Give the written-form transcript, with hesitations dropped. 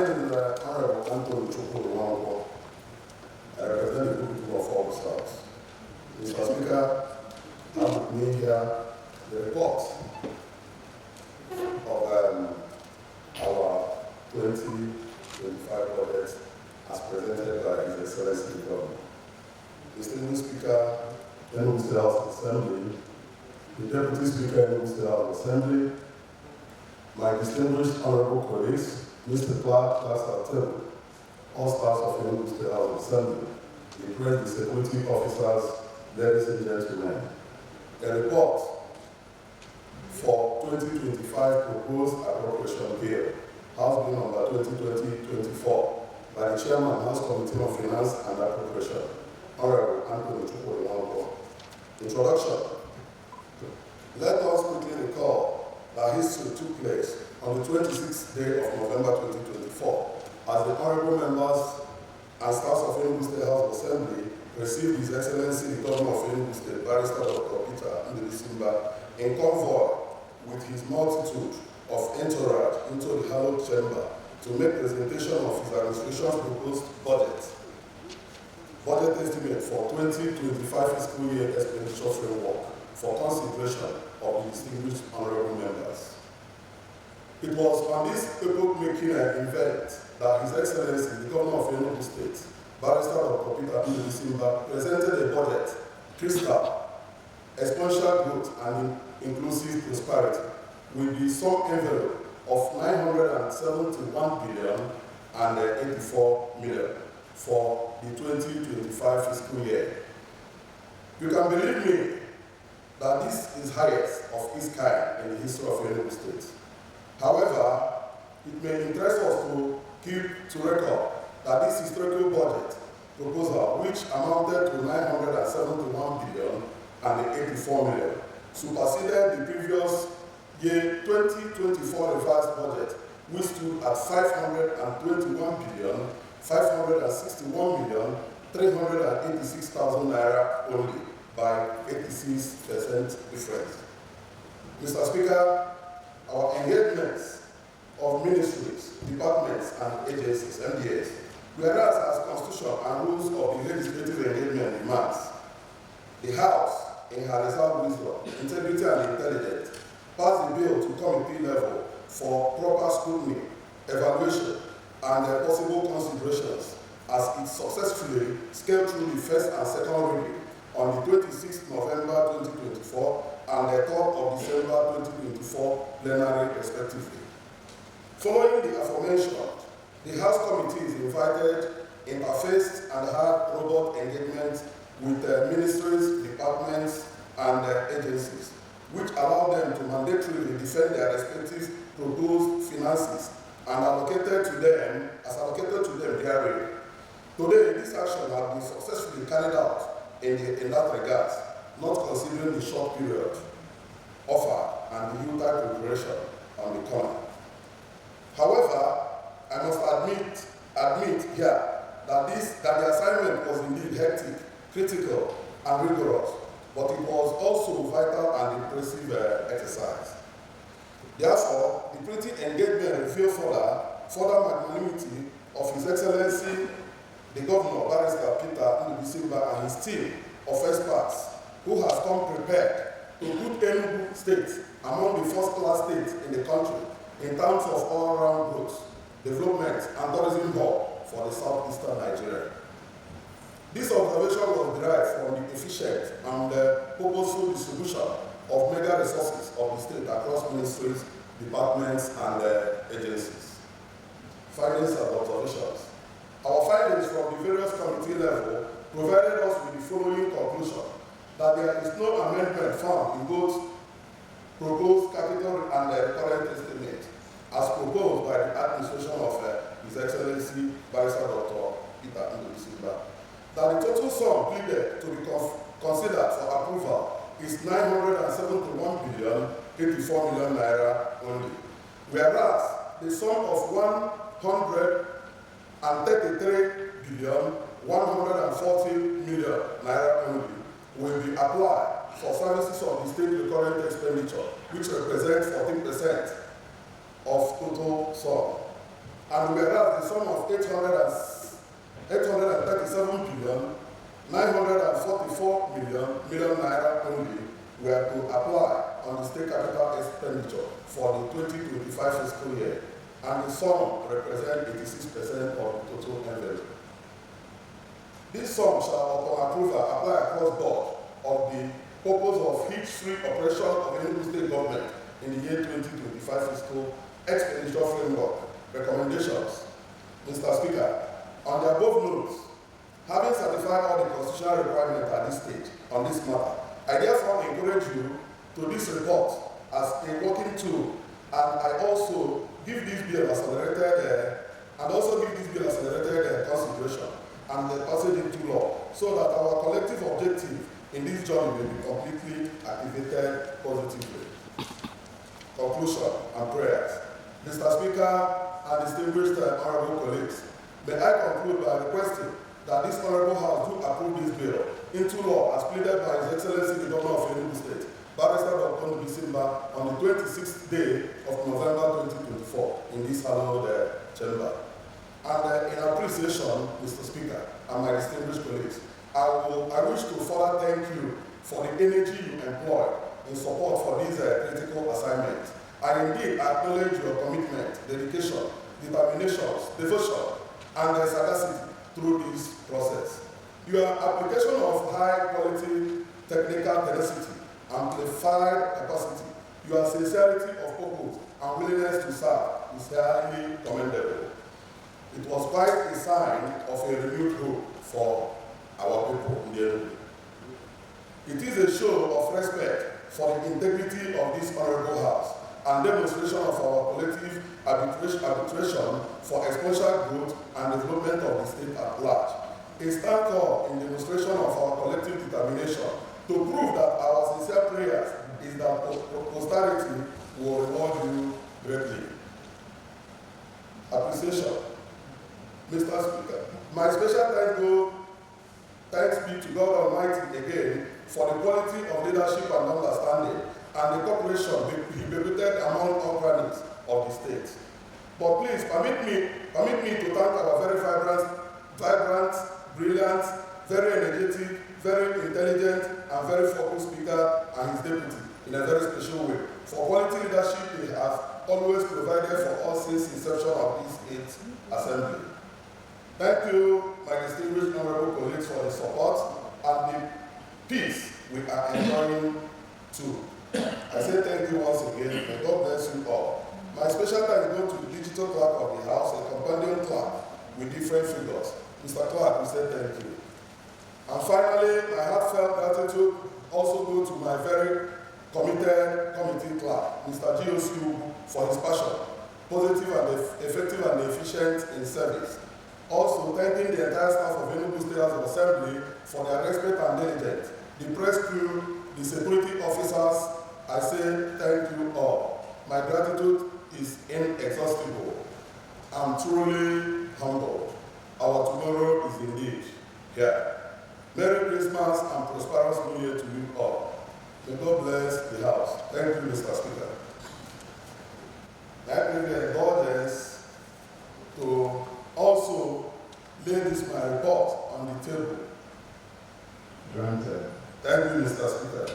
name is Honorable Chukwudi Nwankwo. I represent the group of officers. Mr. Speaker, I have with me here the report of our 2025 budget as presented by His Excellency the Governor. Distinguished Speaker, Enugu State House of Assembly, the Deputy Speaker, Enugu State House of Assembly, my distinguished honorable colleagues, Mr. Clark, class at table, all staffs of Enugu State House of Assembly, the press, the security officers, ladies and gentlemen. A report for 2025 proposed appropriation bill, House Bill number 2020-24, by the Chairman, House Committee on Finance and Appropriation, Honorable Chukwudi Nwankwo. Introduction. Let us quickly recall that history took place on the 26th day of November 2024, as the honorable members and staffs of Enugu State House of Assembly received His Excellency the Governor of Enugu State, Barrister Dr. Peter Mbah, in convoy with his multitude of entourage into the hallowed chamber to make presentation of his administration's proposed budget estimate for 2025 fiscal year expenditure framework for consideration of the distinguished honorable members. It was on this epoch-making event that His Excellency the Governor of Enugu State, Barrister Dr. Peter Mbah, presented a budget, fiscal, exponential growth and inclusive prosperity, with the sum envelope of 971 billion and 84 million for the 2025 fiscal year. You can believe me that this is highest of its kind in the history of Enugu State. However, it may interest us to keep to record that this historical budget proposal, which amounted to 971 billion and 84 million, superseded the previous year 2024 revised budget, which stood at 521 billion, 561 million, 386,000 naira only, by 86% difference. Mr. Speaker, our engagements of ministries, departments, and agencies, MDAs, whereas as Constitution and rules of the legislative engagement demands, the House, in her reserved wisdom, integrity, and intelligence, passed the bill to committee level for proper scrutiny, evaluation, and possible considerations as it successfully scaled through the first and second reading on the 26th November 2024 and the 3rd of December 2024 plenary respectively. Following the aforementioned, the House committees invited, interfaced, and had robust engagement with ministries, departments, and agencies, which allowed them to mandatorily defend their respective proposed finances and allocated to them therein. Today, this action has been successfully carried out in that regard, not considering the short period offered and the Utah preparation on the corner. However, I must admit here that the assignment was indeed hectic, critical, and rigorous, but it was also vital and impressive exercise. Therefore, the pretty engagement revealed further magnanimity of His Excellency the Governor, Barrister Peter Mbah, and his team of experts who has come prepared to put Enugu State among the first-class states in the country in terms of all-around growth, development, and tourism hub for the southeastern Nigeria. This observation was derived from the efficient and purposeful distribution of mega resources of the state across ministries, departments, and agencies. Findings and observations. Our findings from the various committee level provided us with the following conclusion: that there is no amendment found in both proposed capital and recurrent estimate as proposed by the administration of His Excellency Barrister Dr. Peter Mbah. That the total sum pleaded to be considered for approval is 971 billion 84 million naira only, whereas the sum of 133 billion 140 million naira only will be applied for services of the state recurrent expenditure, which represents 14% of total sum. and whereas the sum of 837,944,000,000 naira only were to apply on the state capital expenditure for the 2025 fiscal year, and the sum represents 86% of the total envelope. This sum shall, upon approval, apply across board of the purpose of each three operation of Enugu state government in the year 2025 fiscal expenditure framework recommendations. Mr. Speaker, on the above notes, having certified all the constitutional requirements at this stage on this matter, I therefore encourage you to this report as a working tool, and I also give this bill accelerated consideration and the passage into law, so that our collective objective in this journey will be completely activated positively. Conclusion and prayers. Mr. Speaker and distinguished honorable colleagues, may I conclude by requesting that this honorable House do approve this bill into law as pleaded by His Excellency the Governor of Enugu State, Barrister Dr. Chukwudi Nwankwo, on the 26th day of November 2024 in this hallowed chamber. And in appreciation, Mr. Speaker, and my distinguished colleagues, I wish to further thank you for the energy you employ in support for this critical assignment. I indeed acknowledge your commitment, dedication, determination, devotion, and sagacity through this process. Your application of high-quality technical tenacity, amplified capacity, your sincerity of purpose and willingness to serve is highly commendable. It was quite a sign of a renewed hope for our people in the Enugu. It is a show of respect for the integrity of this honorable House and demonstration of our collective arbitration for exponential growth and development of the state at large. A stand call in demonstration of our collective determination to prove that our sincere prayers is that posterity will reward you greatly. Appreciation. Mr. Speaker, my special thanks be to God Almighty again for the quality of leadership and understanding and the cooperation benefited among all grannies of the state. But please permit me to thank our very vibrant, brilliant, very energetic, very intelligent, and very focused speaker and his deputy in a very special way for quality leadership they have always provided for us since inception of this 8th assembly. Thank you, my distinguished honorable colleagues, for the support and the peace we are enjoying too. I say thank you once again, and God bless you all. My special thanks go to the digital clerk of the House, a companion clerk with different figures. Mr. Clerk, we say thank you. And finally, my heartfelt gratitude also go to my very committed committee clerk, Mr. G.O.C. for his passion, positive and effective and efficient in service. Also, thanking the entire staff of Enugu State House of Assembly for their respect and diligence. The press crew, the security officers, I say thank you all. My gratitude is inexhaustible. I'm truly humbled. Our tomorrow is indeed here. Merry Christmas and prosperous New Year to you all. May God bless the House. Thank you, Mr. Speaker. That may be indulgence to also lay this my report on the table. Granted. Thank you, Mr. Speaker.